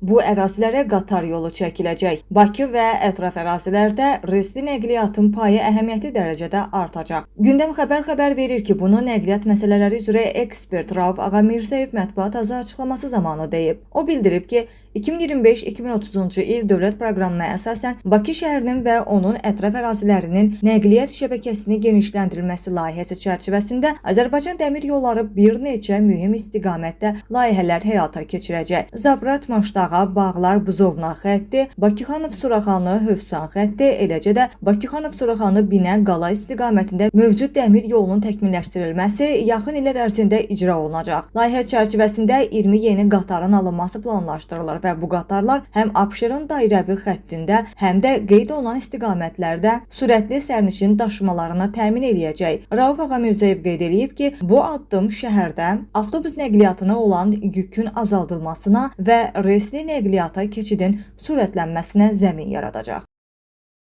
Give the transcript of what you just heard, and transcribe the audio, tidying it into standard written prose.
Bu ərazilərə qatar yolu çəkiləcək. Bakı və ətraf ərazilərdə reysli nəqliyyatın payı əhəmiyyətli dərəcədə artacaq. Gündəm xəbər verir ki, bunu nəqliyyat məsələləri üzrə ekspert Rauf Ağamirzayev mətbuat açıqlaması zamanı deyib. O bildirib ki, 2025-2030-cu il dövlət proqramına əsasən Bakı şəhərinin və onun ətraf ərazilərinin nəqliyyat şəbəkəsini genişləndirilməsi layihəsi çərçivəsində Azərbaycan Dəmir Yolları bir neçə mühüm istiqamətdə layihələr həyata keçirəcək. Zabrat Maşdağa, Bağlar, Buzovna xətti, Bakıxanov-Suraxanı, Hövsan xətti, eləcə də Bakıxanov-Suraxanı, Binə, Qala istiqamətində mövcud dəmir yolunun təkmilləşdirilməsi yaxın illər ərzində icra olunacaq. Layihə çərçivəsində 20 yeni qatarın alınması planlaşdırılır və bu qatarlar həm Abşeron dairəvi xəttində, həm də qeyd olunan istiqamətlərdə sürətli sərnişin daşımalarını təmin eləyəcək. Rauf Ağamirzayev qeyd edib ki, bu addım şəhərdə avtobus nəqliyyatına olan yükün azaldılmasına və reysli nəqliyyata keçidin sürətlənməsinə zəmin yaradacaq.